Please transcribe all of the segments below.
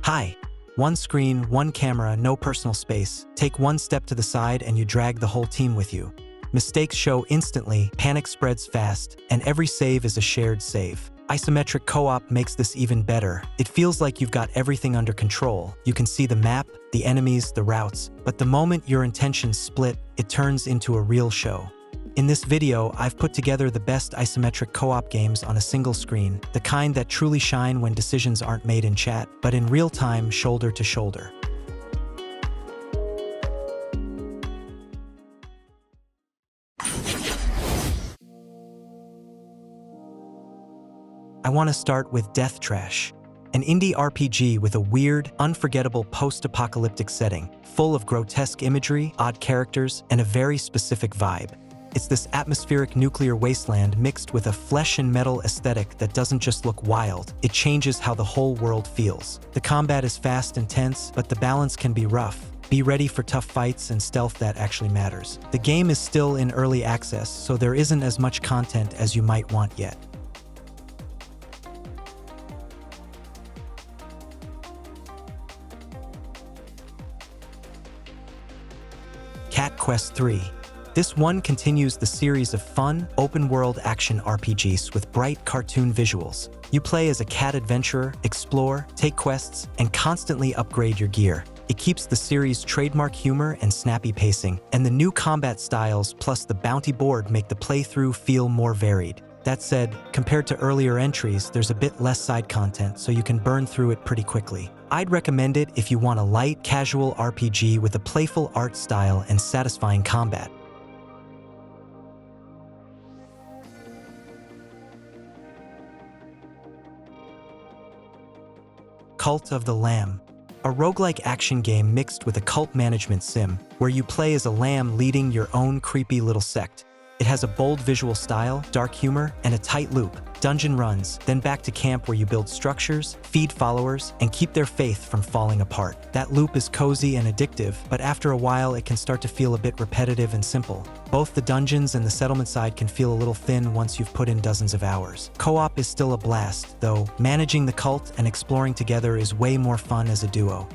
Hi. One screen, one camera, no personal space. Take one step to the side and you drag the whole team with you. Mistakes show instantly, panic spreads fast, and every save is a shared save. Isometric co-op makes this even better. It feels like you've got everything under control. You can see the map, the enemies, the routes, but the moment your intentions split, it turns into a real show. In this video, I've put together the best isometric co-op games on a single screen, the kind that truly shine when decisions aren't made in chat, but in real time, shoulder to shoulder. I want to start with Death Trash, an indie RPG with a weird, unforgettable post-apocalyptic setting, full of grotesque imagery, odd characters, and a very specific vibe. It's this atmospheric nuclear wasteland mixed with a flesh and metal aesthetic that doesn't just look wild, it changes how the whole world feels. The combat is fast and tense, but the balance can be rough. Be ready for tough fights and stealth that actually matters. The game is still in early access, so there isn't as much content as you might want yet. Cat Quest 3. This one continues the series of fun, open-world action RPGs with bright cartoon visuals. You play as a cat adventurer, explore, take quests, and constantly upgrade your gear. It keeps the series' trademark humor and snappy pacing, and the new combat styles plus the bounty board make the playthrough feel more varied. That said, compared to earlier entries, there's a bit less side content, so you can burn through it pretty quickly. I'd recommend it if you want a light, casual RPG with a playful art style and satisfying combat. Cult of the Lamb, a roguelike action game mixed with a cult management sim, where you play as a lamb leading your own creepy little sect. It has a bold visual style, dark humor, and a tight loop. Dungeon runs, then back to camp where you build structures, feed followers, and keep their faith from falling apart. That loop is cozy and addictive, but after a while it can start to feel a bit repetitive and simple. Both the dungeons and the settlement side can feel a little thin once you've put in dozens of hours. Co-op is still a blast, though managing the cult and exploring together is way more fun as a duo.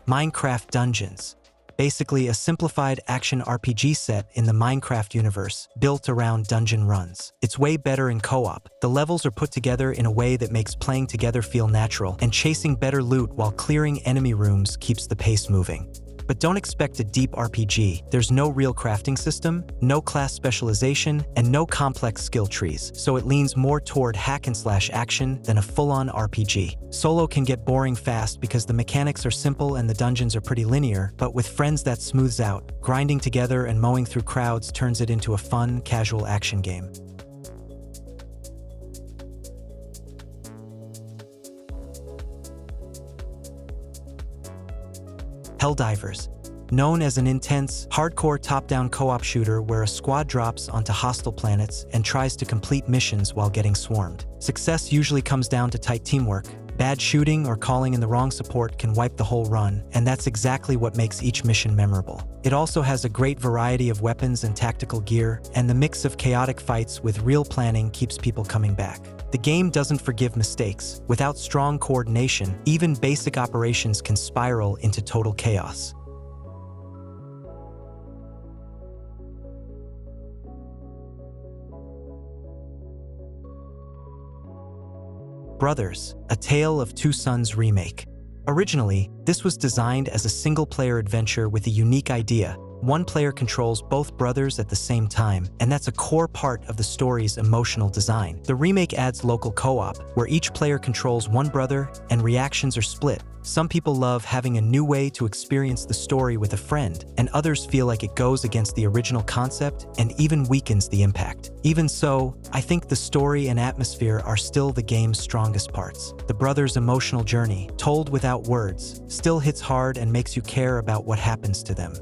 Minecraft Dungeons. Basically a simplified action RPG set in the Minecraft universe, built around dungeon runs. It's way better in co-op. The levels are put together in a way that makes playing together feel natural, and chasing better loot while clearing enemy rooms keeps the pace moving. But don't expect a deep RPG. There's no real crafting system, no class specialization, and no complex skill trees, so it leans more toward hack-and-slash action than a full-on RPG. Solo can get boring fast because the mechanics are simple and the dungeons are pretty linear, but with friends that smooths out. Grinding together and mowing through crowds turns it into a fun, casual action game. Helldivers. Known as an intense, hardcore top-down co-op shooter where a squad drops onto hostile planets and tries to complete missions while getting swarmed. Success usually comes down to tight teamwork. Bad shooting or calling in the wrong support can wipe the whole run, and that's exactly what makes each mission memorable. It also has a great variety of weapons and tactical gear, and the mix of chaotic fights with real planning keeps people coming back. The game doesn't forgive mistakes. Without strong coordination, even basic operations can spiral into total chaos. Brothers, A Tale of Two Sons Remake. Originally, this was designed as a single-player adventure with a unique idea. One player controls both brothers at the same time, and that's a core part of the story's emotional design. The remake adds local co-op, where each player controls one brother and reactions are split. Some people love having a new way to experience the story with a friend, and others feel like it goes against the original concept and even weakens the impact. Even so, I think the story and atmosphere are still the game's strongest parts. The brothers' emotional journey, told without words, still hits hard and makes you care about what happens to them.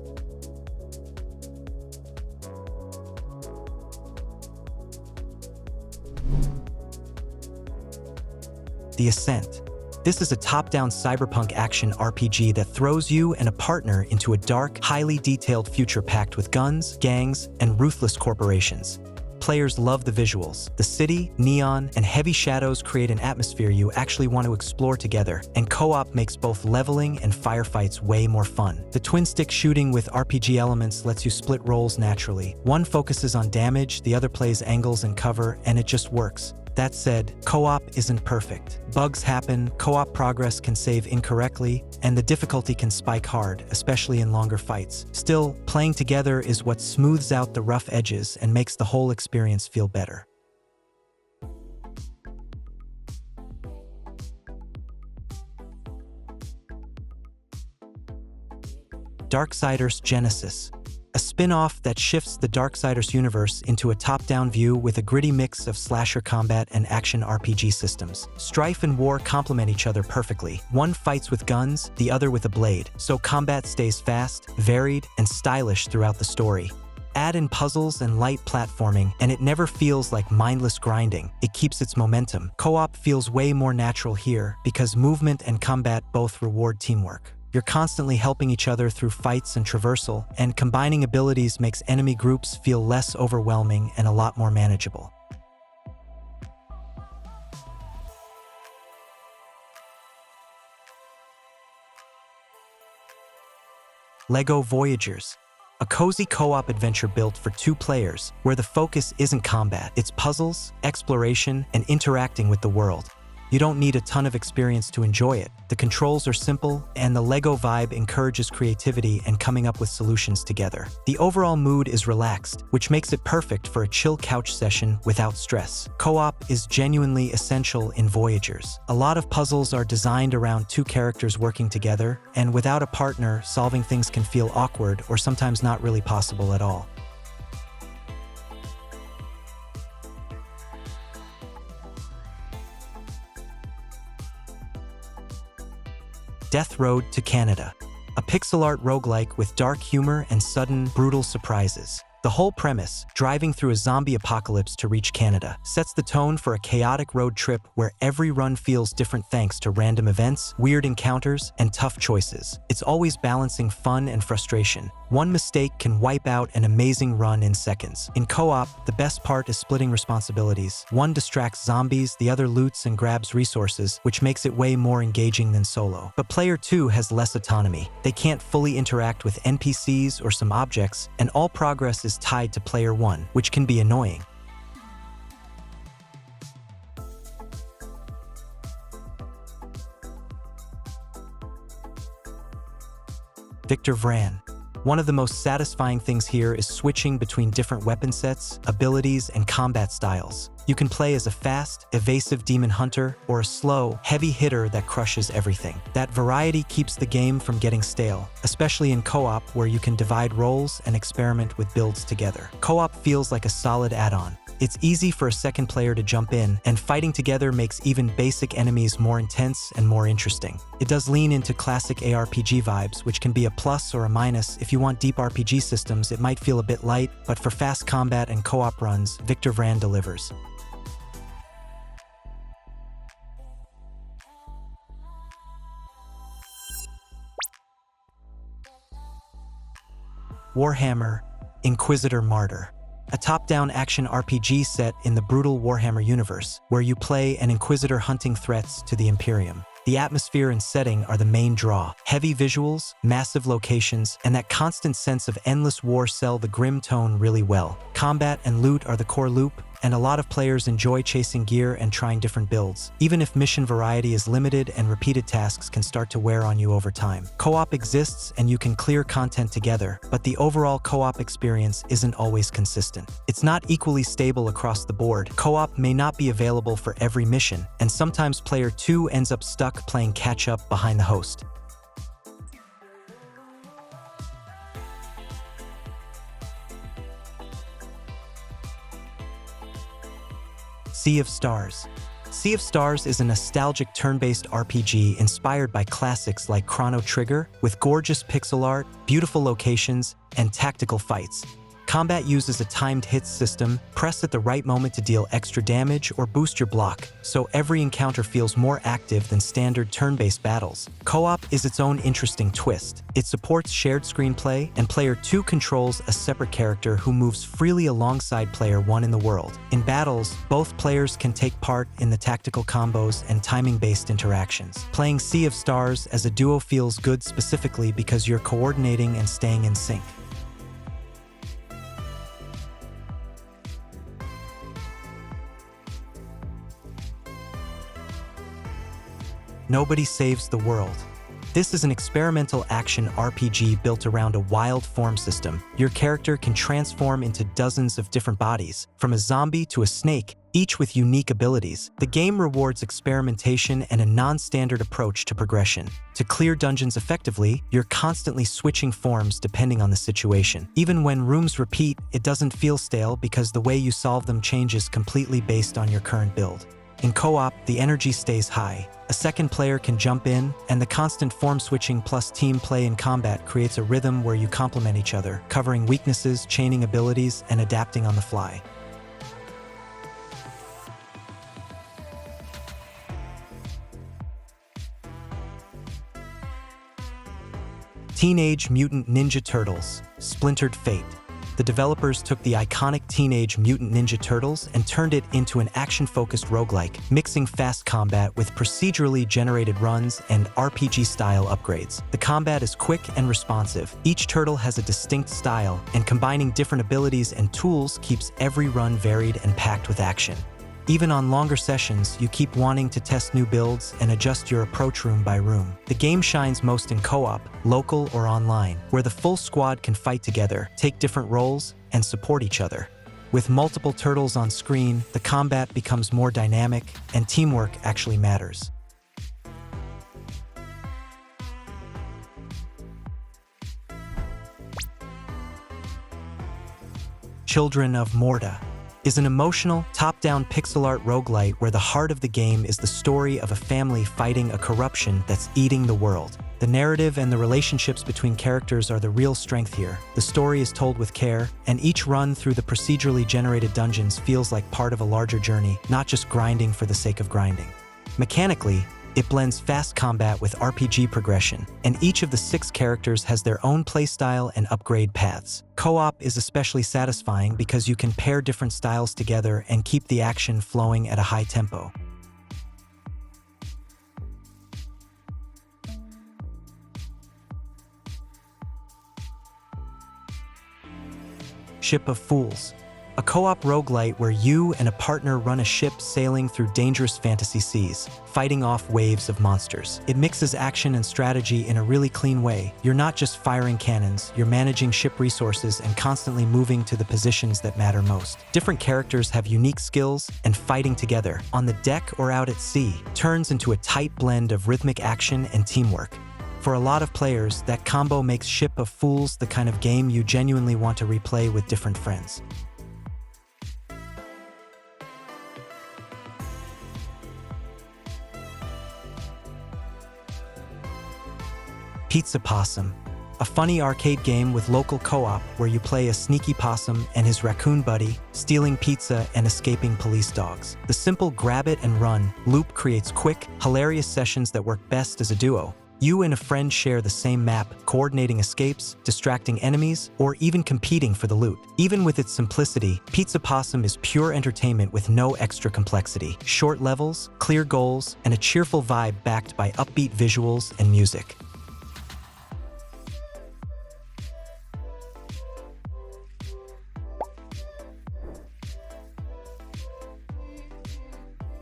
The Ascent. This is a top-down cyberpunk action RPG that throws you and a partner into a dark, highly detailed future packed with guns, gangs, and ruthless corporations. Players love the visuals. The city, neon, and heavy shadows create an atmosphere you actually want to explore together, and co-op makes both leveling and firefights way more fun. The twin-stick shooting with RPG elements lets you split roles naturally. One focuses on damage, the other plays angles and cover, and it just works. That said, co-op isn't perfect. Bugs happen, co-op progress can save incorrectly, and the difficulty can spike hard, especially in longer fights. Still, playing together is what smooths out the rough edges and makes the whole experience feel better. Darksiders Genesis, a spin-off that shifts the Darksiders universe into a top-down view with a gritty mix of slasher combat and action RPG systems. Strife and war complement each other perfectly. One fights with guns, the other with a blade, so combat stays fast, varied, and stylish throughout the story. Add in puzzles and light platforming, and it never feels like mindless grinding. It keeps its momentum. Co-op feels way more natural here because movement and combat both reward teamwork. You're constantly helping each other through fights and traversal, and combining abilities makes enemy groups feel less overwhelming and a lot more manageable. LEGO Voyagers, a cozy co-op adventure built for 2 players, where the focus isn't combat, it's puzzles, exploration, and interacting with the world. You don't need a ton of experience to enjoy it. The controls are simple, and the LEGO vibe encourages creativity and coming up with solutions together. The overall mood is relaxed, which makes it perfect for a chill couch session without stress. Co-op is genuinely essential in Voyagers. A lot of puzzles are designed around 2 characters working together, and without a partner, solving things can feel awkward or sometimes not really possible at all. Death Road to Canada, a pixel art roguelike with dark humor and sudden, brutal surprises. The whole premise, driving through a zombie apocalypse to reach Canada, sets the tone for a chaotic road trip where every run feels different thanks to random events, weird encounters, and tough choices. It's always balancing fun and frustration. One mistake can wipe out an amazing run in seconds. In co-op, the best part is splitting responsibilities. One distracts zombies, the other loots and grabs resources, which makes it way more engaging than solo. But player 2 has less autonomy. They can't fully interact with NPCs or some objects, and all progress is tied to player 1, which can be annoying. Victor Vran. One of the most satisfying things here is switching between different weapon sets, abilities, and combat styles. You can play as a fast, evasive demon hunter or a slow, heavy hitter that crushes everything. That variety keeps the game from getting stale, especially in co-op where you can divide roles and experiment with builds together. Co-op feels like a solid add-on. It's easy for a second player to jump in, and fighting together makes even basic enemies more intense and more interesting. It does lean into classic ARPG vibes, which can be a plus or a minus. If you want deep RPG systems, it might feel a bit light, but for fast combat and co-op runs, Victor Vran delivers. Warhammer, Inquisitor Martyr. A top-down action RPG set in the brutal Warhammer universe, where you play an Inquisitor hunting threats to the Imperium. The atmosphere and setting are the main draw. Heavy visuals, massive locations, and that constant sense of endless war sell the grim tone really well. Combat and loot are the core loop, and a lot of players enjoy chasing gear and trying different builds, even if mission variety is limited and repeated tasks can start to wear on you over time. Co-op exists and you can clear content together, but the overall co-op experience isn't always consistent. It's not equally stable across the board. Co-op may not be available for every mission, and sometimes player 2 ends up stuck playing catch-up behind the host. Sea of Stars. Sea of Stars is a nostalgic turn-based RPG inspired by classics like Chrono Trigger, with gorgeous pixel art, beautiful locations, and tactical fights. Combat uses a timed hits system. Press at the right moment to deal extra damage or boost your block, so every encounter feels more active than standard turn-based battles. Co-op is its own interesting twist. It supports shared screenplay, and Player 2 controls a separate character who moves freely alongside Player 1 in the world. In battles, both players can take part in the tactical combos and timing-based interactions. Playing Sea of Stars as a duo feels good specifically because you're coordinating and staying in sync. Nobody Saves the World. This is an experimental action RPG built around a wild form system. Your character can transform into dozens of different bodies, from a zombie to a snake, each with unique abilities. The game rewards experimentation and a non-standard approach to progression. To clear dungeons effectively, you're constantly switching forms depending on the situation. Even when rooms repeat, it doesn't feel stale because the way you solve them changes completely based on your current build. In co-op, the energy stays high. A second player can jump in, and the constant form switching plus team play in combat creates a rhythm where you complement each other, covering weaknesses, chaining abilities, and adapting on the fly. Teenage Mutant Ninja Turtles: Splintered Fate. The developers took the iconic Teenage Mutant Ninja Turtles and turned it into an action-focused roguelike, mixing fast combat with procedurally generated runs and RPG-style upgrades. The combat is quick and responsive. Each turtle has a distinct style, and combining different abilities and tools keeps every run varied and packed with action. Even on longer sessions, you keep wanting to test new builds and adjust your approach room by room. The game shines most in co-op, local or online, where the full squad can fight together, take different roles, and support each other. With multiple turtles on screen, the combat becomes more dynamic, and teamwork actually matters. Children of Morta is an emotional, top-down pixel art roguelite where the heart of the game is the story of a family fighting a corruption that's eating the world. The narrative and the relationships between characters are the real strength here. The story is told with care, and each run through the procedurally generated dungeons feels like part of a larger journey, not just grinding for the sake of grinding. Mechanically, it blends fast combat with RPG progression, and each of the 6 characters has their own playstyle and upgrade paths. Co-op is especially satisfying because you can pair different styles together and keep the action flowing at a high tempo. Ship of Fools. A co-op roguelite where you and a partner run a ship sailing through dangerous fantasy seas, fighting off waves of monsters. It mixes action and strategy in a really clean way. You're not just firing cannons, you're managing ship resources and constantly moving to the positions that matter most. Different characters have unique skills, and fighting together, on the deck or out at sea, turns into a tight blend of rhythmic action and teamwork. For a lot of players, that combo makes Ship of Fools the kind of game you genuinely want to replay with different friends. Pizza Possum, a funny arcade game with local co-op where you play a sneaky possum and his raccoon buddy, stealing pizza and escaping police dogs. The simple grab it and run loop creates quick, hilarious sessions that work best as a duo. You and a friend share the same map, coordinating escapes, distracting enemies, or even competing for the loot. Even with its simplicity, Pizza Possum is pure entertainment with no extra complexity. Short levels, clear goals, and a cheerful vibe backed by upbeat visuals and music.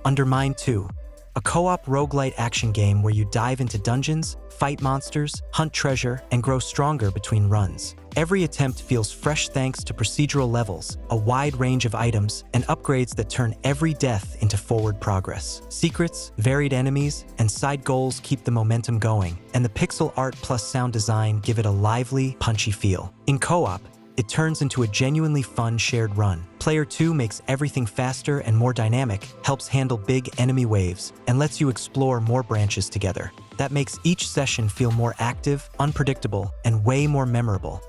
UnderMine 2, a co-op roguelite action game where you dive into dungeons, fight monsters, hunt treasure, and grow stronger between runs. Every attempt feels fresh thanks to procedural levels, a wide range of items, and upgrades that turn every death into forward progress. Secrets, varied enemies, and side goals keep the momentum going, and the pixel art plus sound design give it a lively, punchy feel. In co-op, it turns into a genuinely fun shared run. Player 2 makes everything faster and more dynamic, helps handle big enemy waves, and lets you explore more branches together. That makes each session feel more active, unpredictable, and way more memorable.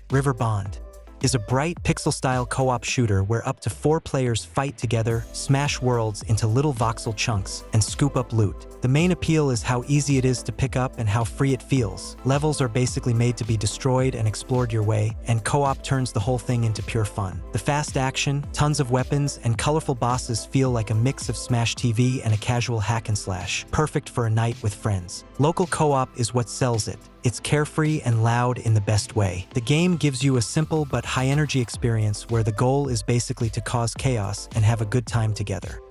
Riverbond is a bright pixel-style co-op shooter where up to 4 players fight together, smash worlds into little voxel chunks, and scoop up loot. The main appeal is how easy it is to pick up and how free it feels. Levels are basically made to be destroyed and explored your way, and co-op turns the whole thing into pure fun. The fast action, tons of weapons, and colorful bosses feel like a mix of Smash TV and a casual hack and slash, perfect for a night with friends. Local co-op is what sells it. It's carefree and loud in the best way. The game gives you a simple but high-energy experience where the goal is basically to cause chaos and have a good time together.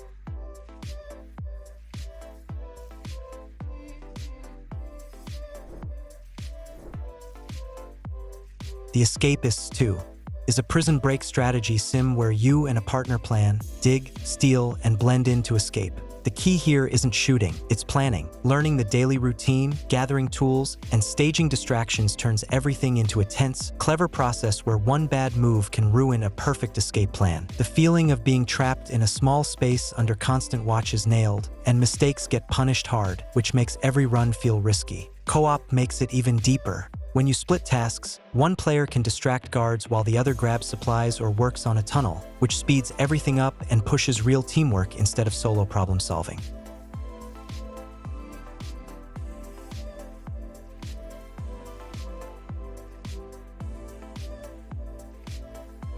The Escapists 2 is a prison break strategy sim where you and a partner plan, dig, steal, and blend in to escape. The key here isn't shooting, it's planning. Learning the daily routine, gathering tools, and staging distractions turns everything into a tense, clever process where one bad move can ruin a perfect escape plan. The feeling of being trapped in a small space under constant watch is nailed, and mistakes get punished hard, which makes every run feel risky. Co-op makes it even deeper. When you split tasks, one player can distract guards while the other grabs supplies or works on a tunnel, which speeds everything up and pushes real teamwork instead of solo problem solving.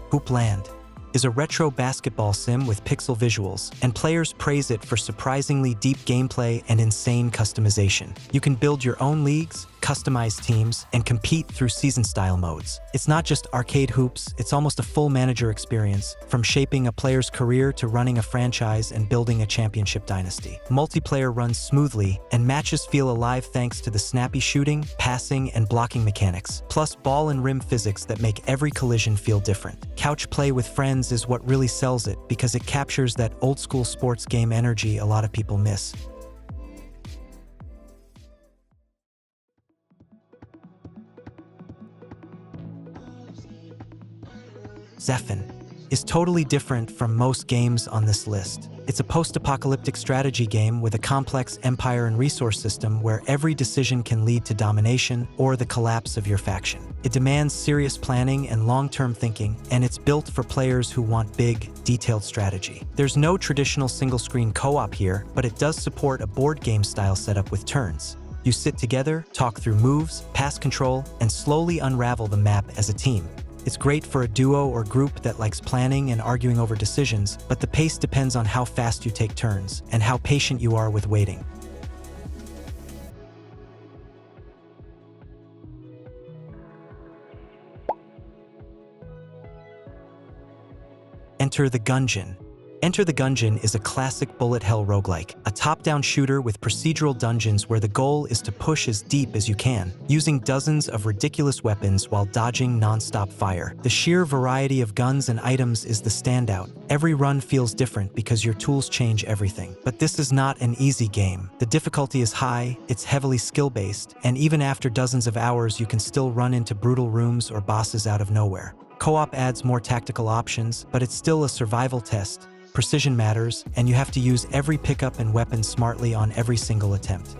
Hoopland is a retro basketball sim with pixel visuals, and players praise it for surprisingly deep gameplay and insane customization. You can build your own leagues, customize teams, and compete through season-style modes. It's not just arcade hoops, it's almost a full manager experience, from shaping a player's career to running a franchise and building a championship dynasty. Multiplayer runs smoothly, and matches feel alive thanks to the snappy shooting, passing, and blocking mechanics, plus ball and rim physics that make every collision feel different. Couch play with friends is what really sells it because it captures that old-school sports game energy a lot of people miss. ZEPHON is totally different from most games on this list. It's a post-apocalyptic strategy game with a complex empire and resource system where every decision can lead to domination or the collapse of your faction. It demands serious planning and long-term thinking, and it's built for players who want big, detailed strategy. There's no traditional single-screen co-op here, but it does support a board game-style setup with turns. You sit together, talk through moves, pass control, and slowly unravel the map as a team. It's great for a duo or group that likes planning and arguing over decisions, but the pace depends on how fast you take turns and how patient you are with waiting. Enter the Gungeon. Enter the Gungeon is a classic bullet hell roguelike, a top-down shooter with procedural dungeons where the goal is to push as deep as you can, using dozens of ridiculous weapons while dodging non-stop fire. The sheer variety of guns and items is the standout. Every run feels different because your tools change everything. But this is not an easy game. The difficulty is high, it's heavily skill-based, and even after dozens of hours you can still run into brutal rooms or bosses out of nowhere. Co-op adds more tactical options, but it's still a survival test. Precision matters, and you have to use every pickup and weapon smartly on every single attempt.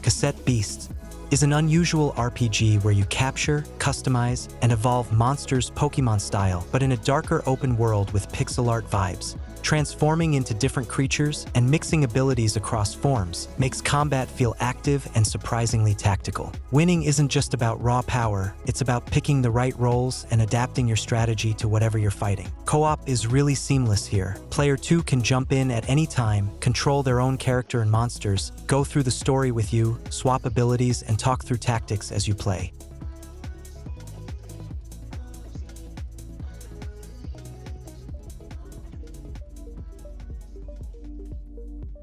Cassette Beasts is an unusual RPG where you capture, customize, and evolve monsters Pokemon style, but in a darker open world with pixel art vibes. Transforming into different creatures and mixing abilities across forms makes combat feel active and surprisingly tactical. Winning isn't just about raw power, it's about picking the right roles and adapting your strategy to whatever you're fighting. Co-op is really seamless here. Player 2 can jump in at any time, control their own character and monsters, go through the story with you, swap abilities, and talk through tactics as you play.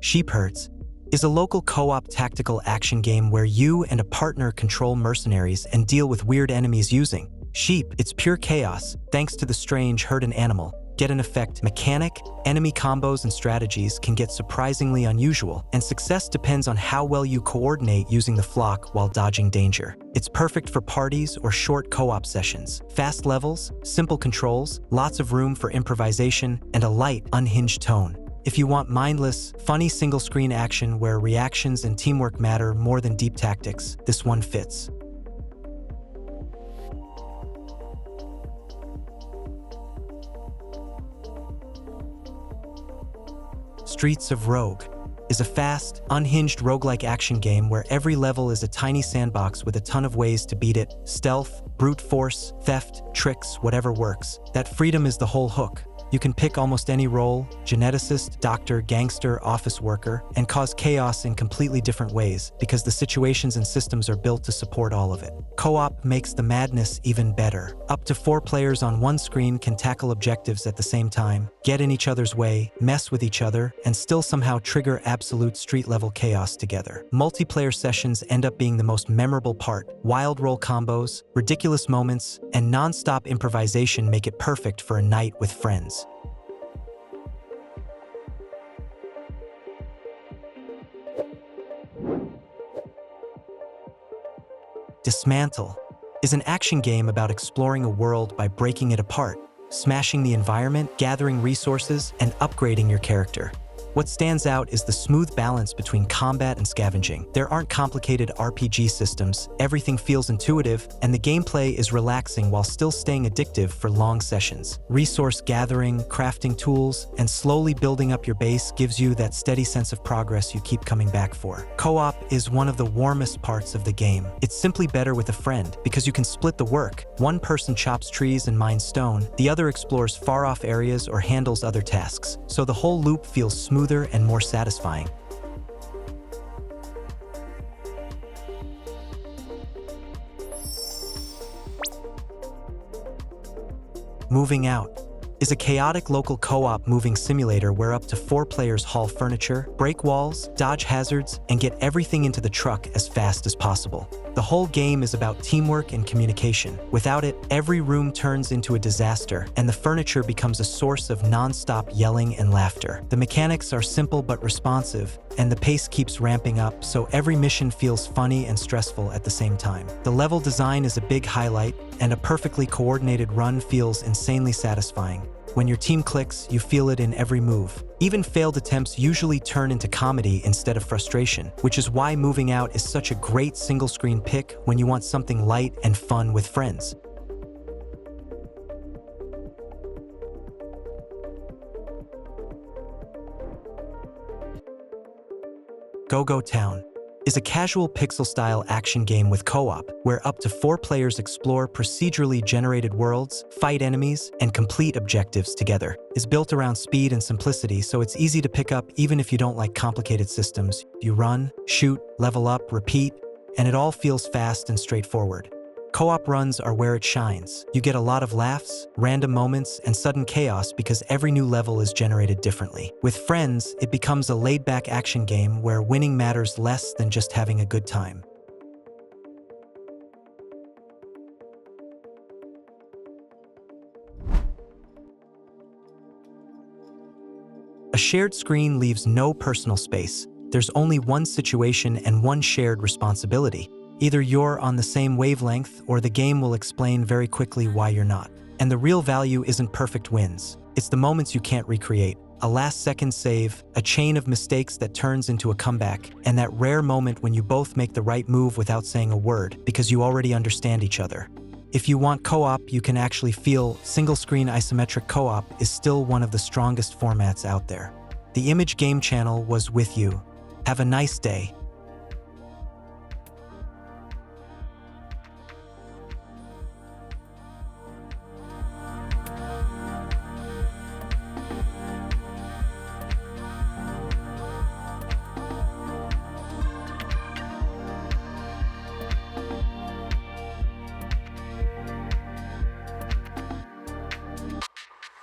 Sheepherds is a local co-op tactical action game where you and a partner control mercenaries and deal with weird enemies using sheep. It's pure chaos, thanks to the strange herd an animal, get an effect mechanic. Enemy combos and strategies can get surprisingly unusual, and success depends on how well you coordinate using the flock while dodging danger. It's perfect for parties or short co-op sessions. Fast levels, simple controls, lots of room for improvisation, and a light, unhinged tone. If you want mindless, funny single-screen action where reactions and teamwork matter more than deep tactics, this one fits. Streets of Rogue is a fast, unhinged roguelike action game where every level is a tiny sandbox with a ton of ways to beat it. Stealth, brute force, theft, tricks, whatever works. That freedom is the whole hook. You can pick almost any role, geneticist, doctor, gangster, office worker, and cause chaos in completely different ways because the situations and systems are built to support all of it. Co-op makes the madness even better. Up to 4 players on one screen can tackle objectives at the same time, get in each other's way, mess with each other, and still somehow trigger absolute street-level chaos together. Multiplayer sessions end up being the most memorable part. Wild roll combos, ridiculous moments, and non-stop improvisation make it perfect for a night with friends. Dismantle is an action game about exploring a world by breaking it apart, smashing the environment, gathering resources, and upgrading your character. What stands out is the smooth balance between combat and scavenging. There aren't complicated RPG systems, everything feels intuitive, and the gameplay is relaxing while still staying addictive for long sessions. Resource gathering, crafting tools, and slowly building up your base gives you that steady sense of progress you keep coming back for. Co-op is one of the warmest parts of the game. It's simply better with a friend because you can split the work. One person chops trees and mines stone, the other explores far-off areas or handles other tasks, so the whole loop feels smoother and more satisfying. Moving Out is a chaotic local co-op moving simulator where up to 4 players haul furniture, break walls, dodge hazards, and get everything into the truck as fast as possible. The whole game is about teamwork and communication. Without it, every room turns into a disaster, and the furniture becomes a source of non-stop yelling and laughter. The mechanics are simple but responsive, and the pace keeps ramping up, so every mission feels funny and stressful at the same time. The level design is a big highlight, and a perfectly coordinated run feels insanely satisfying. When your team clicks, you feel it in every move. Even failed attempts usually turn into comedy instead of frustration, which is why Moving Out is such a great single-screen pick when you want something light and fun with friends. Go Town is a casual pixel-style action game with co-op, where up to 4 players explore procedurally generated worlds, fight enemies, and complete objectives together. It's built around speed and simplicity, so it's easy to pick up even if you don't like complicated systems. You run, shoot, level up, repeat, and it all feels fast and straightforward. Co-op runs are where it shines. You get a lot of laughs, random moments, and sudden chaos because every new level is generated differently. With friends, it becomes a laid-back action game where winning matters less than just having a good time. A shared screen leaves no personal space. There's only one situation and one shared responsibility. Either you're on the same wavelength, or the game will explain very quickly why you're not. And the real value isn't perfect wins. It's the moments you can't recreate. A last-second save, a chain of mistakes that turns into a comeback, and that rare moment when you both make the right move without saying a word because you already understand each other. If you want co-op you can actually feel, single-screen isometric co-op is still one of the strongest formats out there. The Image Game Channel was with you. Have a nice day.